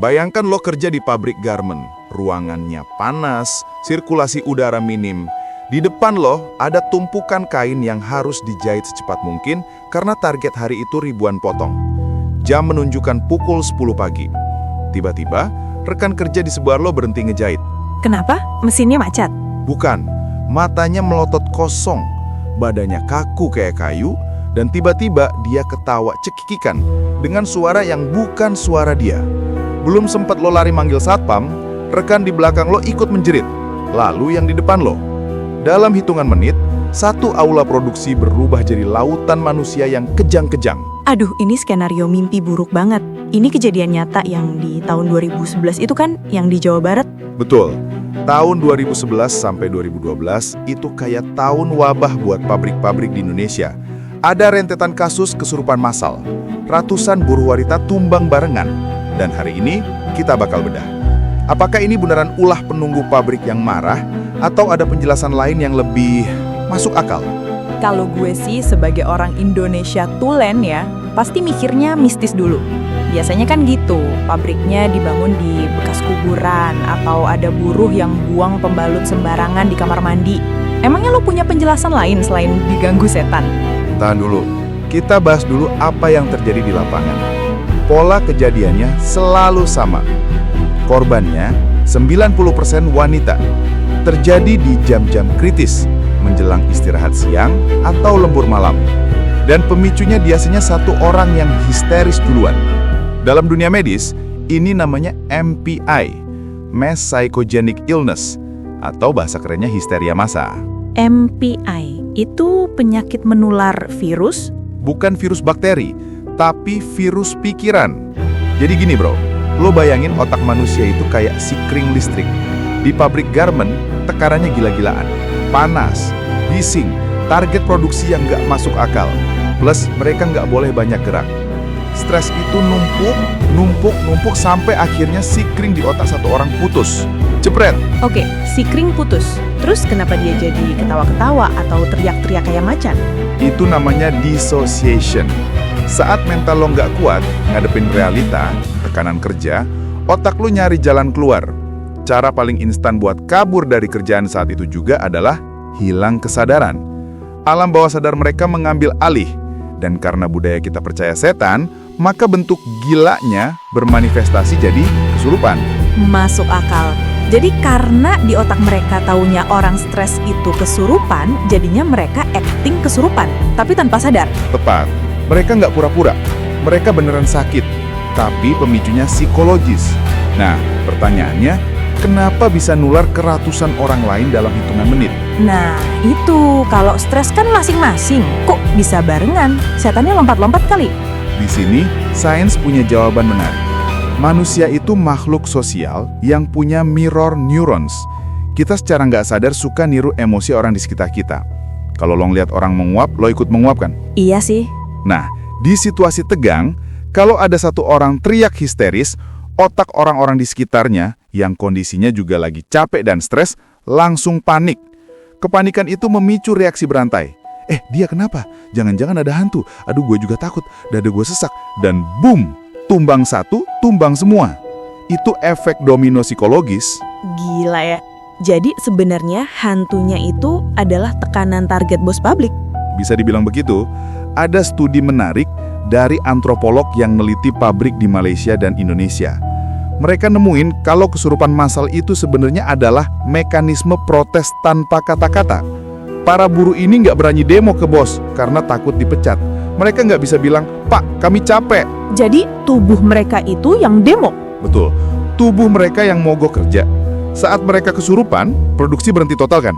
Bayangkan lo kerja di pabrik garment, ruangannya panas, sirkulasi udara minim. Di depan lo ada tumpukan kain yang harus dijahit secepat mungkin karena target hari itu ribuan potong. Jam menunjukkan pukul 10 pagi. Tiba-tiba, rekan kerja di sebelah lo berhenti ngejahit. Kenapa? Mesinnya macet? Bukan, matanya melotot kosong, badannya kaku kayak kayu, dan tiba-tiba dia ketawa cekikikan dengan suara yang bukan suara dia. Belum sempat lo lari manggil satpam, rekan di belakang lo ikut menjerit, lalu yang di depan lo. Dalam hitungan menit, satu aula produksi berubah jadi lautan manusia yang kejang-kejang. Aduh, ini skenario mimpi buruk banget. Ini kejadian nyata yang di tahun 2011 itu kan, yang di Jawa Barat. Betul, tahun 2011 sampai 2012 itu kayak tahun wabah buat pabrik-pabrik di Indonesia. Ada rentetan kasus kesurupan massal, ratusan buruh wanita tumbang barengan, dan hari ini kita bakal bedah. Apakah ini beneran ulah penunggu pabrik yang marah, atau ada penjelasan lain yang lebih masuk akal? Kalau gue sih sebagai orang Indonesia tulen ya, pasti mikirnya mistis dulu. Biasanya kan gitu, pabriknya dibangun di bekas kuburan, atau ada buruh yang buang pembalut sembarangan di kamar mandi. Emangnya lo punya penjelasan lain selain diganggu setan? Tahan dulu, kita bahas dulu apa yang terjadi di lapangan. Pola kejadiannya selalu sama. Korbannya 90% wanita. Terjadi di jam-jam kritis, menjelang istirahat siang atau lembur malam. Dan pemicunya biasanya satu orang yang histeris duluan. Dalam dunia medis, ini namanya MPI, Mass Psychogenic Illness, atau bahasa kerennya histeria massa. MPI, itu penyakit menular virus? Bukan virus bakteri, tapi virus pikiran. Jadi gini bro, lo bayangin otak manusia itu kayak sikring listrik. Di pabrik garment, tekanannya gila-gilaan. Panas, bising, target produksi yang nggak masuk akal. Plus mereka nggak boleh banyak gerak. Stres itu numpuk sampai akhirnya sikring di otak satu orang putus. Jepret. Oke, sikring putus. Terus kenapa dia jadi ketawa-ketawa atau teriak-teriak kayak macan? Itu namanya dissociation. Saat mental lo nggak kuat ngadepin realita, tekanan kerja, otak lo nyari jalan keluar. Cara paling instan buat kabur dari kerjaan saat itu juga adalah hilang kesadaran. Alam bawah sadar mereka mengambil alih. Dan karena budaya kita percaya setan, maka bentuk gilanya bermanifestasi jadi kesurupan. Masuk akal. Jadi karena di otak mereka taunya orang stres itu kesurupan, jadinya mereka acting kesurupan, tapi tanpa sadar. Tepat. Mereka nggak pura-pura. Mereka beneran sakit. Tapi pemicunya psikologis. Nah, pertanyaannya, kenapa bisa nular ke ratusan orang lain dalam hitungan menit? Nah, itu kalau stres kan masing-masing. Kok bisa barengan? Setannya lompat-lompat kali. Di sini, sains punya jawaban menarik. Manusia itu makhluk sosial yang punya mirror neurons. Kita secara nggak sadar suka niru emosi orang di sekitar kita. Kalau lo ngeliat orang menguap, lo ikut menguap kan? Iya sih. Nah, di situasi tegang, kalau ada satu orang teriak histeris, otak orang-orang di sekitarnya yang kondisinya juga lagi capek dan stres langsung panik. Kepanikan itu memicu reaksi berantai. Dia kenapa? Jangan-jangan ada hantu. Aduh, gue juga takut. Dada gue sesak. Dan boom! Tumbang satu, tumbang semua. Itu efek domino psikologis. Gila ya. Jadi sebenarnya hantunya itu adalah tekanan target bos pabrik. Bisa dibilang begitu. Ada studi menarik dari antropolog yang neliti pabrik di Malaysia dan Indonesia. Mereka nemuin kalau kesurupan massal itu sebenarnya adalah mekanisme protes tanpa kata-kata. Para buruh ini nggak berani demo ke bos karena takut dipecat. Mereka nggak bisa bilang, "Pak, kami capek." Jadi tubuh mereka itu yang demo? Betul, tubuh mereka yang mogok kerja. Saat mereka kesurupan, produksi berhenti total kan?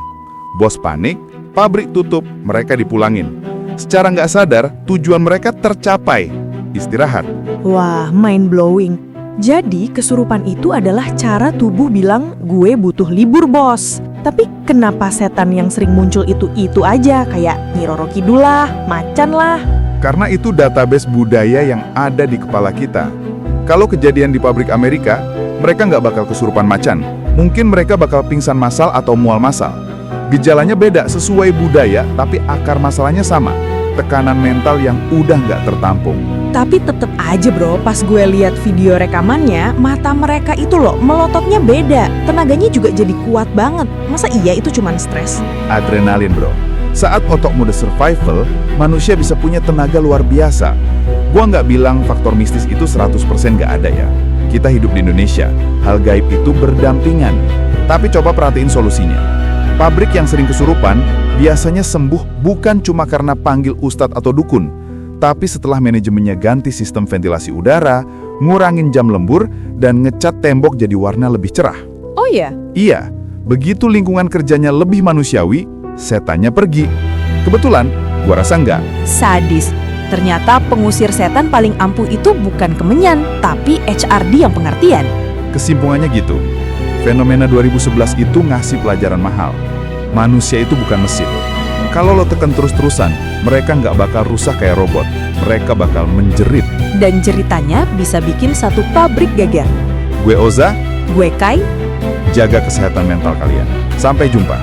Bos panik, pabrik tutup, mereka dipulangin. Secara nggak sadar, tujuan mereka tercapai, istirahat. Wah, mind blowing. Jadi kesurupan itu adalah cara tubuh bilang, gue butuh libur bos. Tapi kenapa setan yang sering muncul itu aja, kayak Nyi Roro Kidul lah, macan lah? Karena itu database budaya yang ada di kepala kita. Kalau kejadian di pabrik Amerika, mereka nggak bakal kesurupan macan. Mungkin mereka bakal pingsan massal atau mual massal. Gejalanya beda sesuai budaya, tapi akar masalahnya sama. Tekanan mental yang udah nggak tertampung. Tapi tetep aja bro, pas gue lihat video rekamannya, mata mereka itu loh melototnya beda. Tenaganya juga jadi kuat banget. Masa iya itu cuman stres? Adrenalin bro. Saat otok mode survival, manusia bisa punya tenaga luar biasa. Gua nggak bilang faktor mistis itu 100% nggak ada ya. Kita hidup di Indonesia, hal gaib itu berdampingan. Tapi coba perhatiin solusinya. Pabrik yang sering kesurupan biasanya sembuh bukan cuma karena panggil ustadz atau dukun, tapi setelah manajemennya ganti sistem ventilasi udara, ngurangin jam lembur, dan ngecat tembok jadi warna lebih cerah. Oh ya? Iya, begitu lingkungan kerjanya lebih manusiawi, setannya pergi. Kebetulan, gua rasa enggak. Sadis. Ternyata pengusir setan paling ampuh itu bukan kemenyan, tapi HRD yang pengertian. Kesimpulannya gitu. Fenomena 2011 itu ngasih pelajaran mahal. Manusia itu bukan mesin. Kalau lo tekan terus-terusan, mereka nggak bakal rusak kayak robot. Mereka bakal menjerit. Dan ceritanya bisa bikin satu pabrik geger. Gue Oza, Gue Kai. jaga kesehatan mental kalian. Sampai jumpa.